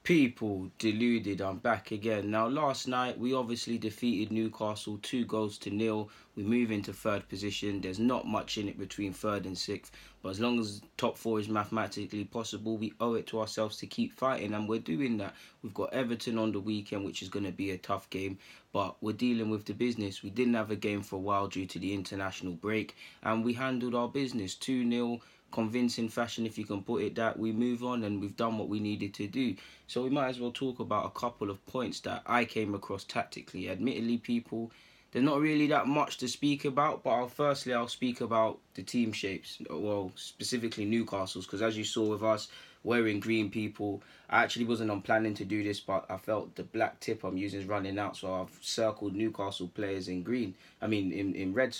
People, Deluded, I'm back again. Now, last night, we obviously defeated Newcastle 2-0. We move into third position. There's not much in it between third and sixth, but as long as top four is mathematically possible, we owe it to ourselves to keep fighting, and we're doing that. We've got Everton on the weekend, which is going to be a tough game, but we're dealing with the business. We didn't have a game for a while due to the international break, and we handled our business 2-0. Convincing fashion, if you can put it that. We move on and we've done what we needed to do. So we might as well talk about a couple of points that I came across tactically. Admittedly, people, there's not really that much to speak about, but I'll speak about the team shapes. Well, specifically Newcastle's, because as you saw with us wearing green, people, I actually wasn't on planning to do this, but I felt the black tip I'm using is running out, so I've circled Newcastle players in green. In red,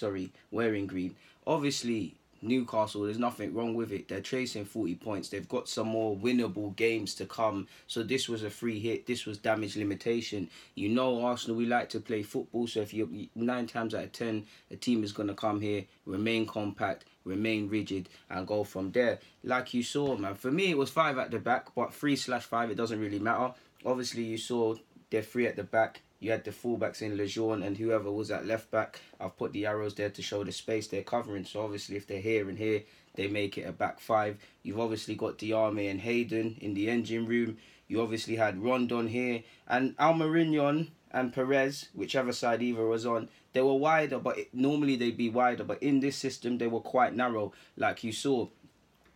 wearing green. Obviously, Newcastle, there's nothing wrong with it. They're chasing 40 points. They've got some more winnable games to come. So this was a free hit. This was damage limitation. You know, Arsenal, we like to play football. So if you're 9 times out of 10, a team is going to come here, remain compact, remain rigid, and go from there. Like you saw, man. For me, it was 5 at the back, but 3/5, it doesn't really matter. Obviously, you saw they're 3 at the back. You had the fullbacks in Lejeune and whoever was at left back. I've put the arrows there to show the space they're covering. So obviously if they're here and here, they make it a back 5. You've obviously got Diarme and Hayden in the engine room. You obviously had Rondon here. And Almiron and Perez, whichever side either was on, they were wider, but normally they'd be wider. But in this system, they were quite narrow, like you saw.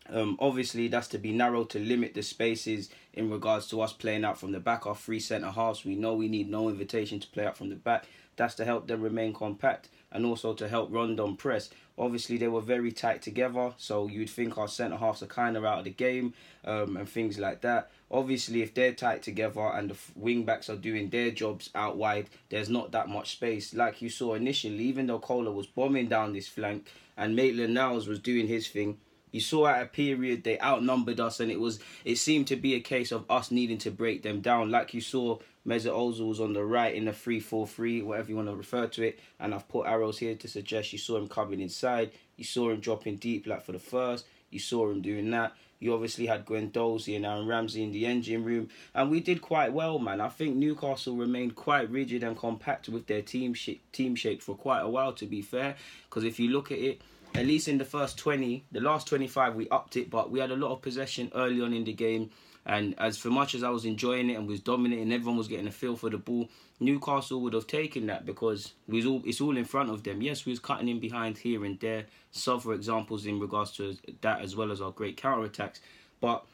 Obviously, that's to be narrow to limit the spaces in regards to us playing out from the back. Our 3 centre-halves, we know we need no invitation to play out from the back. That's to help them remain compact and also to help Rondon press. Obviously, they were very tight together, so you'd think our centre-halves are kind of out of the game and things like that. Obviously, if they're tight together and the wing-backs are doing their jobs out wide, there's not that much space. Like you saw initially, even though Kohler was bombing down this flank and Maitland-Niles was doing his thing, you saw at a period they outnumbered us, and it seemed to be a case of us needing to break them down. Like you saw, Mesut Ozil was on the right in the 3-4-3, whatever you want to refer to it, and I've put arrows here to suggest you saw him coming inside. You saw him dropping deep like for the first. You saw him doing that. You obviously had Guendouzi and Aaron Ramsey in the engine room, and we did quite well, man. I think Newcastle remained quite rigid and compact with their team shape for quite a while, to be fair, because if you look at it, at least in the first 20, the last 25, we upped it, but we had a lot of possession early on in the game. And as for much as I was enjoying it and was dominating, everyone was getting a feel for the ball, Newcastle would have taken that because it's all in front of them. Yes, we was cutting in behind here and there. Several examples in regards to that, as well as our great counter-attacks. But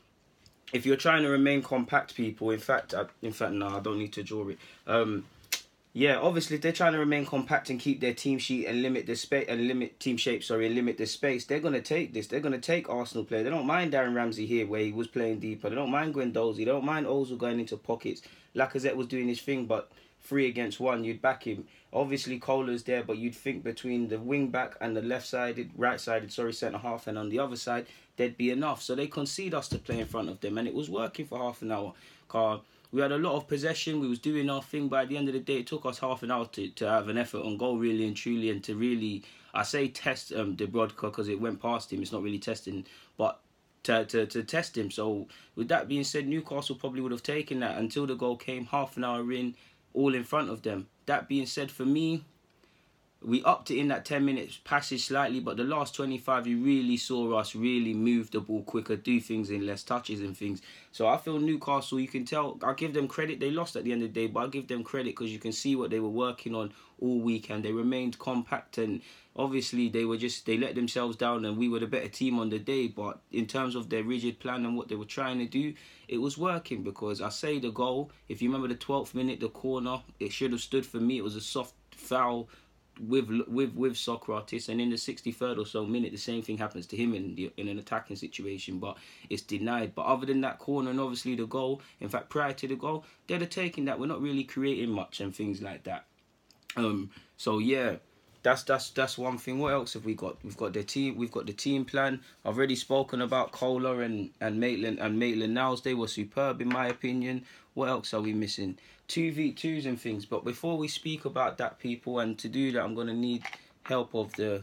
if you're trying to remain compact, people, in fact, no, I don't need to draw it. Yeah, obviously, if they're trying to remain compact and keep their team sheet and limit the space and limit the space, they're gonna take this. They're gonna take Arsenal play. They don't mind Aaron Ramsey here where he was playing deeper. They don't mind Guendouzi. They don't mind Ozil going into pockets. Lacazette was doing his thing, but 3 against 1, you'd back him. Obviously, Kohler's there, but you'd think between the wing back and the right-sided centre half, and on the other side, there'd be enough. So they concede us to play in front of them, and it was working for half an hour. We had a lot of possession. We was doing our thing, but at the end of the day, it took us half an hour to have an effort on goal, really and truly, and to really, I say test De Brodka because it went past him. It's not really testing, but to test him. So with that being said, Newcastle probably would have taken that until the goal came, half an hour in, all in front of them. That being said, for me, we upped it in that 10 minutes passage slightly, but the last 25, you really saw us really move the ball quicker, do things in less touches and things. So I feel Newcastle, you can tell, I'll give them credit. They lost at the end of the day, but I'll give them credit because you can see what they were working on all weekend. They remained compact, and obviously they let themselves down, and we were the better team on the day. But in terms of their rigid plan and what they were trying to do, it was working, because I say the goal, if you remember the 12th minute, the corner, it should have stood for me. It was a soft foul with Socrates, and in the 63rd or so minute, the same thing happens to him in an attacking situation, but it's denied. But other than that corner and obviously the goal, in fact prior to the goal, they'd have taken that. We're not really creating much and things like that. So yeah, that's one thing. What else have we got? We've got the team plan. I've already spoken about Kohler and Maitland-Niles. They were superb in my opinion. What else are we missing? 2v2s and things. But before we speak about that, people, and to do that, I'm going to need help of the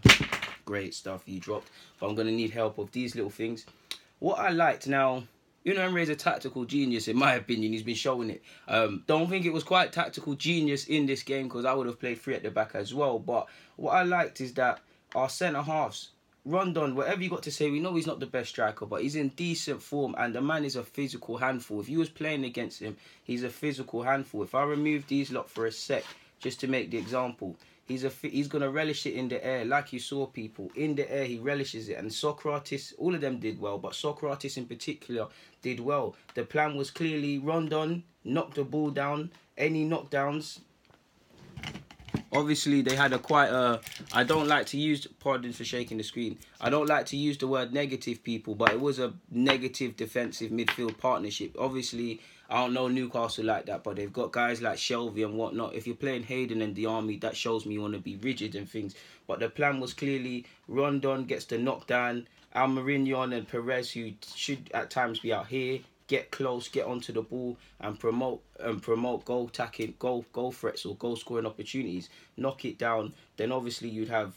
great stuff you dropped. But I'm going to need help of these little things. What I liked now, Aaron is a tactical genius, in my opinion. He's been showing it. Don't think it was quite tactical genius in this game because I would have played 3 at the back as well. But what I liked is that our centre-halves, Rondon, whatever you got to say, we know he's not the best striker, but he's in decent form, and the man is a physical handful. If you was playing against him, he's a physical handful. If I remove these lot for a sec, just to make the example, he's going to relish it in the air, like you saw people. In the air, he relishes it, and Socrates, all of them did well, but Socrates in particular did well. The plan was clearly Rondon, knock the ball down, any knockdowns. Obviously, they had I don't like to use, pardon for shaking the screen, I don't like to use the word negative, people, but it was a negative defensive midfield partnership. Obviously, I don't know Newcastle like that, but they've got guys like Shelby and whatnot. If you're playing Hayden and the Army, that shows me you want to be rigid and things. But the plan was clearly Rondon gets the knockdown, Almiron and Perez, who should at times be out here, get close, get onto the ball, and promote goal attacking, goal threats or goal scoring opportunities. Knock it down. Then obviously you'd have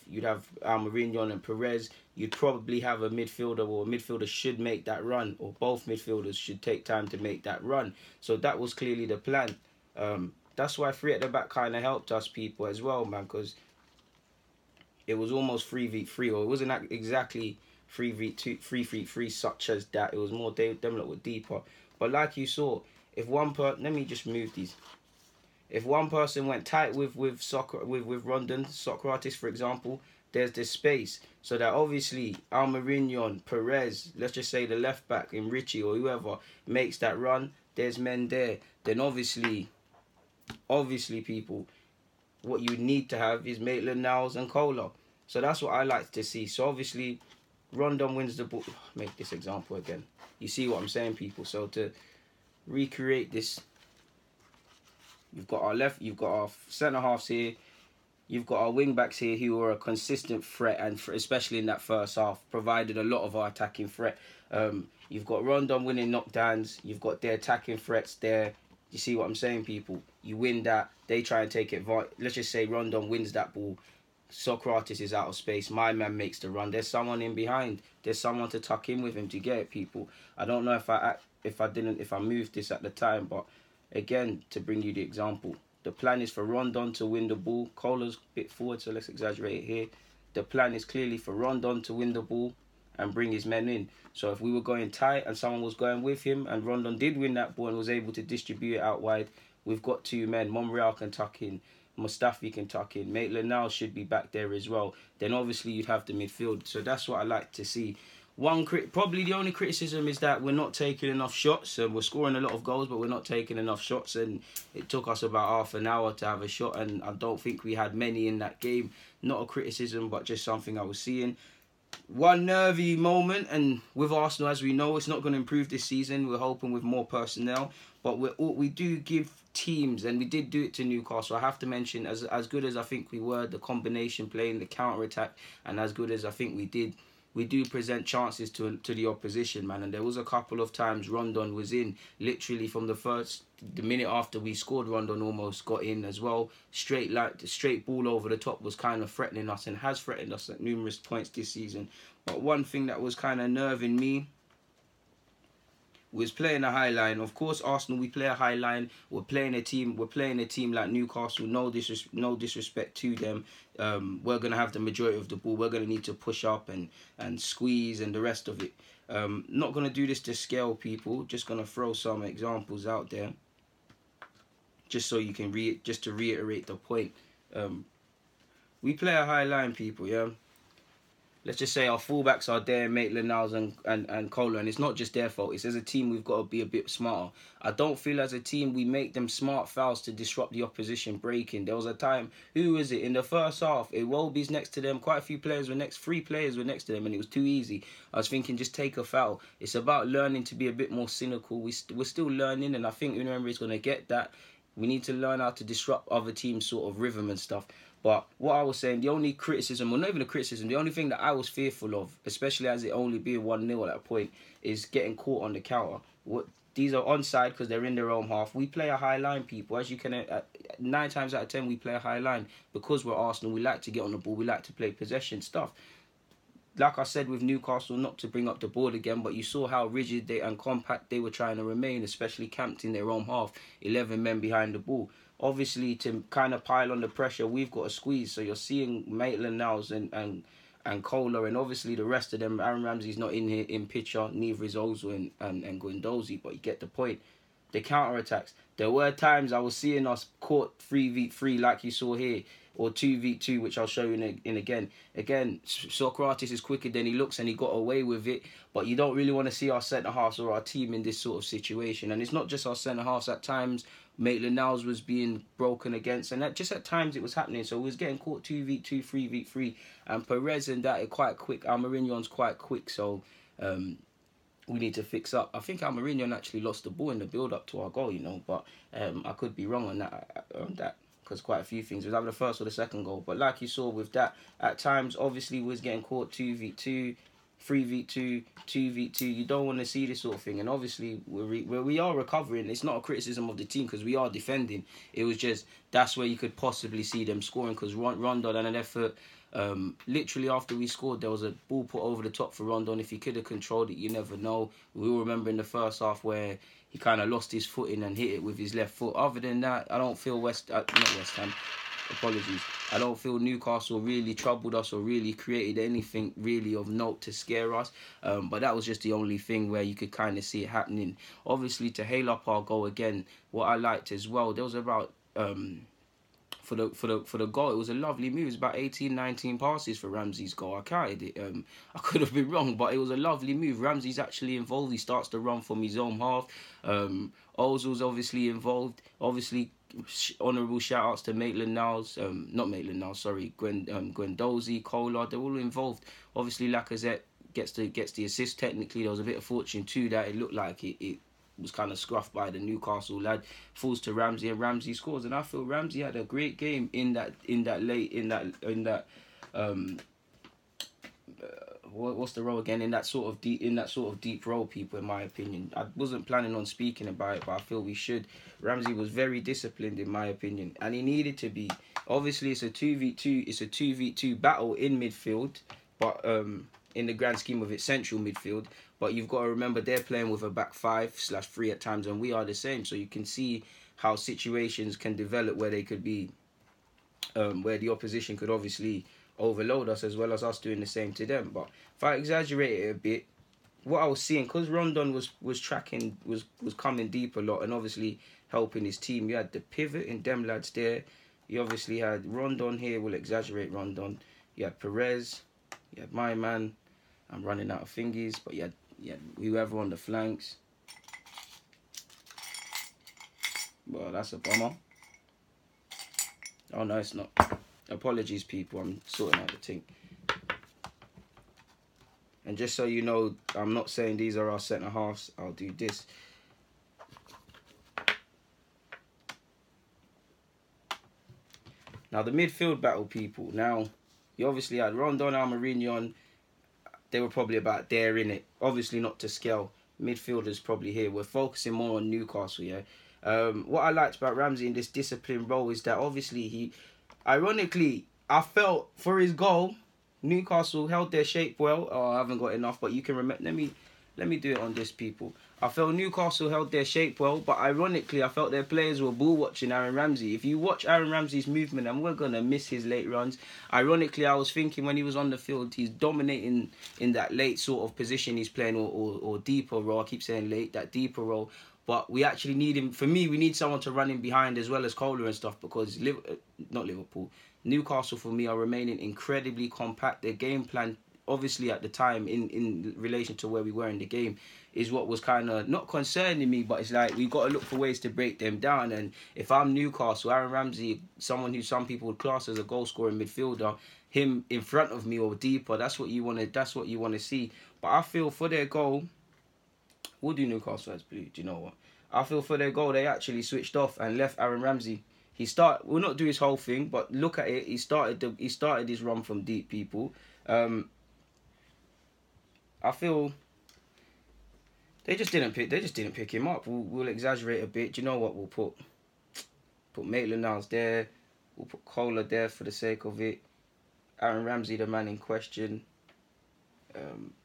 Almiron and Perez. You'd probably have a midfielder, or a midfielder should make that run, or both midfielders should take time to make that run. So that was clearly the plan. That's why 3 at the back kind of helped us, people, as well, man, because it was almost 3v3, or it wasn't exactly 3v3 such as that. It was more them lot were deeper. But like you saw, if one let me just move these. If one person went tight with Rondon, Socrates for example, there's this space, so that obviously Almiron, Perez, let's just say the left back in Richie or whoever makes that run, there's men there. Then obviously people, what you need to have is Maitland-Niles and Kohler. So that's what I like to see. So obviously Rondon wins the ball. Make this example again. You see what I'm saying, people? So to recreate this, you've got our centre halves here, you've got our wing backs here who are a consistent threat, and especially in that first half, provided a lot of our attacking threat. You've got Rondon winning knockdowns, you've got their attacking threats there. You see what I'm saying, people? You win that, they try and take it. Let's just say Rondon wins that ball. Socrates is out of space. My man makes the run. There's someone in behind. There's someone to tuck in with him to get it, people. I don't know if I moved this at the time, but again, to bring you the example, the plan is for Rondon to win the ball. Kohler's a bit forward, so let's exaggerate it here. The plan is clearly for Rondon to win the ball and bring his men in. So if we were going tight and someone was going with him, and Rondon did win that ball and was able to distribute it out wide, we've got 2 men. Monreal can tuck in. Mustafi can tuck in. Maitland-Niles should be back there as well. Then obviously you'd have the midfield. So that's what I like to see. Probably the only criticism is that we're not taking enough shots. We're scoring a lot of goals, but we're not taking enough shots. And it took us about half an hour to have a shot, and I don't think we had many in that game. Not a criticism, but just something I was seeing. One nervy moment, and with Arsenal, as we know, it's not going to improve this season. We're hoping with more personnel, but we do give teams, and we did do it to Newcastle. I have to mention, as good as I think we were, the combination playing, the counter attack, and as good as I think we did, we do present chances to the opposition, man. And there was a couple of times Rondon was in, literally from the minute after we scored, Rondon almost got in as well. The straight ball over the top was kind of threatening us, and has threatened us at numerous points this season. But one thing that was kind of nerving me was playing a high line. Of course, Arsenal, we play a high line. We're playing a team like Newcastle. No disrespect to them. We're gonna have the majority of the ball. We're gonna need to push up and squeeze and the rest of it. Not gonna do this to scale, people. Just gonna throw some examples out there, just so you can just to reiterate the point. We play a high line, people. Yeah. Let's just say our fullbacks are there, Maitland-Niles and Kohler, and it's not just their fault. It's as a team we've got to be a bit smarter. I don't feel as a team we make them smart fouls to disrupt the opposition breaking. There was a time, who was it, in the first half, Iwobi's next to them, quite a few players were next, 3 players were next to them, and it was too easy. I was thinking, just take a foul. It's about learning to be a bit more cynical. We're still learning, and I think Unai is going to get that. We need to learn how to disrupt other teams' sort of rhythm and stuff. But what I was saying, the only criticism, well, not even a criticism, the only thing that I was fearful of, especially as it only being 1-0 at that point, is getting caught on the counter. These are onside because they're in their own half. We play a high line, people. As you can, 9 times out of 10, we play a high line. Because we're Arsenal, we like to get on the ball. We like to play possession stuff. like I said with Newcastle, not to bring up the board again, but you saw how rigid and compact they were trying to remain, especially camped in their own half, 11 men behind the ball. Obviously, to kind of pile on the pressure, we've got to squeeze. So you're seeing Maitland-Niles and Kohler, and obviously the rest of them. Aaron Ramsey's not in here in picture, neither is Ozil and Guendouzi, but you get the point. The counter-attacks. There were times I was seeing us caught 3v3 like you saw here, or 2v2, which I'll show you in again. Again, Socrates is quicker than he looks, and he got away with it. But you don't really want to see our centre-halves or our team in this sort of situation. And it's not just our centre-halves. At times, Maitland-Niles was being broken against, and just at times it was happening. So we was getting caught 2v2, 3v3. And Perez and that are quite quick. Almiron's quite quick, so... we need to fix up. I think Almiron actually lost the ball in the build-up to our goal, but I could be wrong on that because quite a few things. It was either the first or the second goal. But like you saw with that, at times, obviously, we was getting caught 2v2, 3v2, 2v2. You don't want to see this sort of thing. And obviously, we are recovering. It's not a criticism of the team because we are defending. It was just, that's where you could possibly see them scoring because Rondon and an effort... literally after we scored, there was a ball put over the top for Rondon. If he could have controlled it, you never know. We all remember in the first half where he kind of lost his footing and hit it with his left foot. Other than that, I don't feel not West Ham, apologies. I don't feel Newcastle really troubled us or really created anything really of note to scare us. But that was just the only thing where you could kind of see it happening. Obviously, to hail up our goal again, what I liked as well, there was about... For the goal, it was a lovely move. It was about 18, 19 passes for Ramsey's goal. I counted it. I could have been wrong, but it was a lovely move. Ramsey's actually involved. He starts to run from his own half. Ozil's obviously involved. Obviously, honourable shout-outs to Maitland-Niles. Not Maitland-Niles, sorry. Guendouzi, Kohler, they're all involved. Obviously, Lacazette gets the assist. Technically, there was a bit of fortune too that it looked like it was kind of scruffed by the Newcastle lad, falls to Ramsey, and Ramsey scores. And I feel Ramsey had a great game in that what's the role again, in that sort of deep role, people, in my opinion. I wasn't planning on speaking about it, but I feel we should. Ramsey was very disciplined, in my opinion, and he needed to be. Obviously, it's a 2v2 battle in midfield, but in the grand scheme of it, central midfield. But you've got to remember they're playing with a back 5/3 at times, and we are the same. So you can see how situations can develop where they could be, where the opposition could obviously overload us as well as us doing the same to them. But if I exaggerate it a bit, what I was seeing, because Rondon was coming deep a lot and obviously helping his team. You had the pivot in them lads there. You obviously had Rondon here. We'll exaggerate Rondon. You had Perez. You had my man. I'm running out of thingies, but you had whoever on the flanks. Well, that's a bummer. Oh, no, it's not. Apologies, people. I'm sorting out the thing. And just so you know, I'm not saying these are our centre-halves. I'll do this. Now, the midfield battle, people. Now, you obviously had Rondon, Almiron. They were probably about there, innit? Obviously not to scale. Midfielders probably here. We're focusing more on Newcastle, yeah? What I liked about Ramsey in this disciplined role is that obviously ironically, I felt for his goal, Newcastle held their shape well. Oh, I haven't got enough, but you can remember. Let me do it on this, people. I felt Newcastle held their shape well, but ironically, I felt their players were ball watching Aaron Ramsey. If you watch Aaron Ramsey's movement, and we're going to miss his late runs, ironically, I was thinking when he was on the field, he's dominating in that late sort of position he's playing, or deeper role. I keep saying late, that deeper role. But we actually need him. For me, we need someone to run in behind as well as Kohler and stuff, because not Liverpool, Newcastle for me are remaining incredibly compact. Their game plan, obviously at the time in relation to where we were in the game, is what was kind of not concerning me, but it's like we got to look for ways to break them down. And if I'm Newcastle, Aaron Ramsey, someone who some people would class as a goal scoring midfielder, him in front of me or deeper, that's what you want to see. But I feel for their goal, we'll do Newcastle as blue. Do you know what? I feel for their goal, they actually switched off and left Aaron Ramsey. We'll not do his whole thing, but look at it. He started his run from deep, people. I feel they just didn't pick him up. We'll exaggerate a bit. Do you know what? We'll put Maitland-Niles there. We'll put Kohler there for the sake of it. Aaron Ramsey, the man in question.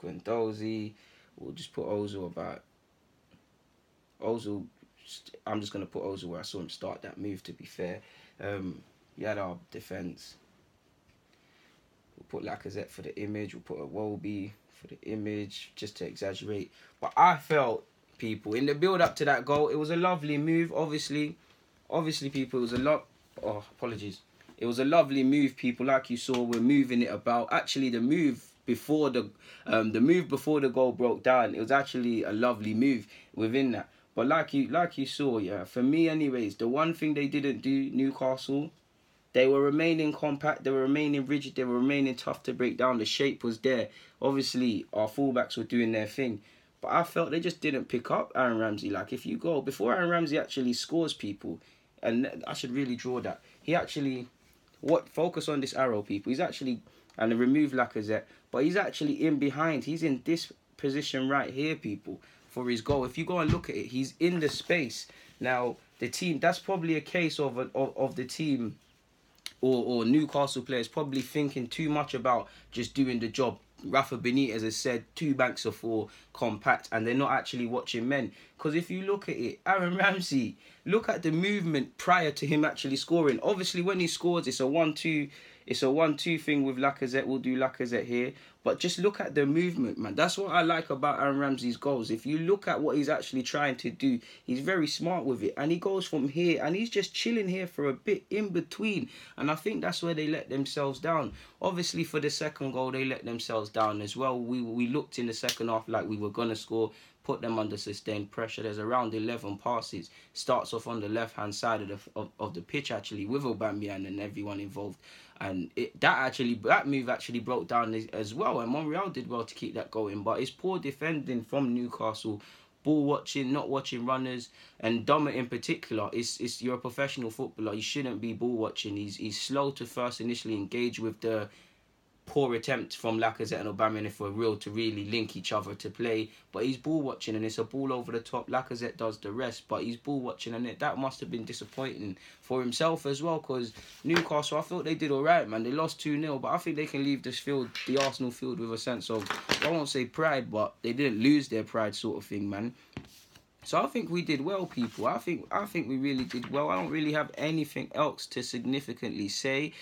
Guendouzi. We'll just put Ozil about. Ozil, I'm just going to put Ozil where I saw him start that move, to be fair. You had our defence. We'll put Lacazette for the image. We'll put a Wolby for the image, just to exaggerate. But I felt, people, in the build-up to that goal, it was a lovely move, obviously, people, it was a lot... Oh, apologies. It was a lovely move, people. Like you saw, we're moving it about. Actually, the move before the goal broke down, it was actually a lovely move within that. But like you saw, yeah, for me anyways, the one thing they didn't do, Newcastle, they were remaining compact, they were remaining rigid, they were remaining tough to break down. The shape was there. Obviously, our fullbacks were doing their thing. But I felt they just didn't pick up Aaron Ramsey. Like, if you go, before Aaron Ramsey actually scores, people, and I should really draw that, he actually, focus on this arrow, people, he's actually, and remove Lacazette, but he's actually in behind. He's in this position right here, people, for his goal. If you go and look at it, he's in the space. Now, the team, that's probably a case of the team or Newcastle players probably thinking too much about just doing the job. Rafa Benitez has said 2 banks of 4 compact, and they're not actually watching men. Because if you look at it, Aaron Ramsey, look at the movement prior to him actually scoring. Obviously, when he scores, it's a 1-2. It's a 1-2 thing with Lacazette. We'll do Lacazette here. But just look at the movement, man. That's what I like about Aaron Ramsey's goals. If you look at what he's actually trying to do, he's very smart with it. And he goes from here, and he's just chilling here for a bit in between. And I think that's where they let themselves down. Obviously, for the second goal, they let themselves down as well. We looked in the second half like we were going to score, put them under sustained pressure. There's around 11 passes. Starts off on the left-hand side of the pitch, actually, with Aubameyang and everyone involved. And that move actually broke down as well. And Monreal did well to keep that going. But it's poor defending from Newcastle. Ball watching, not watching runners. And Doma in particular, you're a professional footballer. You shouldn't be ball watching. He's slow to first initially engage with the poor attempt from Lacazette and Aubameyang, if we're real, to really link each other to play. But he's ball watching, and it's a ball over the top. Lacazette does the rest, but he's ball watching, and that must have been disappointing for himself as well, because Newcastle, I thought they did all right, man. They lost 2-0, but I think they can leave this field, the Arsenal field, with a sense of, I won't say pride, but they didn't lose their pride, sort of thing, man. So I think we did well, people. I think we really did well. I don't really have anything else to significantly say.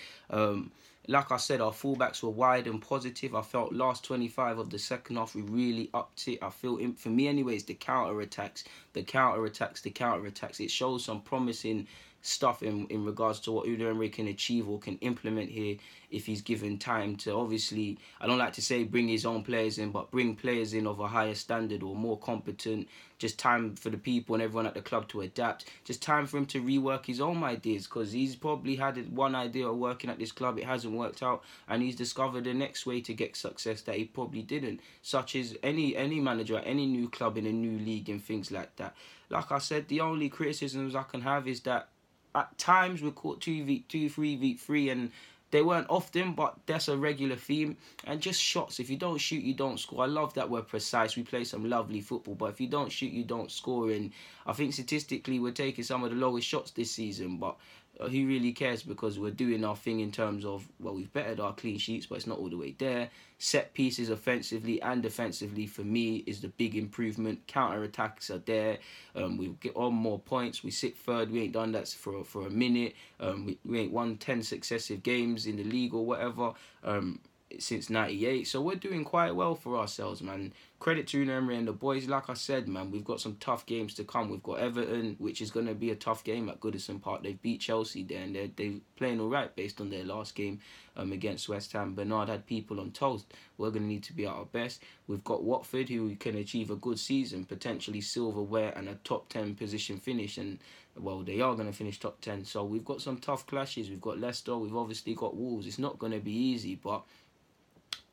Like I said, our fullbacks were wide and positive. I felt last 25 of the second half, we really upped it. I feel, for me anyways, the counter-attacks. It shows some promising stuff in regards to what Unai Emery can achieve or can implement here if he's given time to, obviously, I don't like to say bring his own players in, but bring players in of a higher standard or more competent. Just time for the people and everyone at the club to adapt. Just time for him to rework his own ideas, because he's probably had one idea of working at this club, it hasn't worked out, and he's discovered the next way to get success that he probably didn't, such as any manager at any new club in a new league and things like that. Like I said, the only criticisms I can have is that at times we're caught 2v2, 3v3, and they weren't often, but that's a regular theme. And just shots. If you don't shoot, you don't score. I love that we're precise. We play some lovely football, but if you don't shoot, you don't score. And I think statistically we're taking some of the lowest shots this season, but who really cares, because we're doing our thing in terms of, well, we've bettered our clean sheets, but it's not all the way there. Set pieces offensively and defensively, for me, is the big improvement. Counter-attacks are there. We get on more points. We sit third. We ain't done that for a minute. We ain't won 10 successive games in the league or whatever since 98. So we're doing quite well for ourselves, man. Credit to Unai Emery and the boys. Like I said, man, we've got some tough games to come. We've got Everton, which is going to be a tough game at Goodison Park. They've beat Chelsea there, and they're playing all right based on their last game against West Ham. Bernard had people on toast. We're going to need to be at our best. We've got Watford, who can achieve a good season, potentially silverware and a top 10 position finish, and well, they are going to finish top 10. So we've got some tough clashes. We've got Leicester. We've obviously got Wolves. It's not going to be easy, but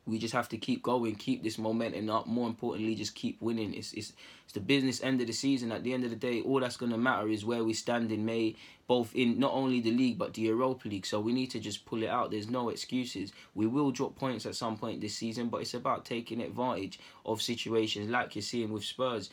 we just have to keep going, keep this momentum up. More importantly, just keep winning. It's It's the business end of the season. At the end of the day, all that's going to matter is where we stand in May, both in not only the league but the Europa League. So we need to just pull it out. There's no excuses. We will drop points at some point this season, but it's about taking advantage of situations like you're seeing with Spurs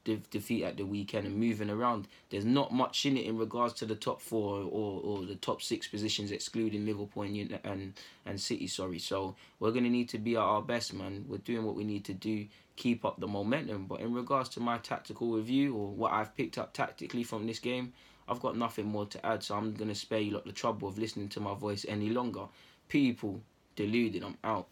defeat at the weekend and moving around. There's not much in it in regards to the top four or the top six positions, excluding Liverpool and City. So we're going to need to be at our best, man. We're doing what we need to do, keep up the momentum. But in regards to my tactical review or what I've picked up tactically from this game, I've got nothing more to add, so I'm going to spare you lot the trouble of listening to my voice any longer. People, deluded, I'm out.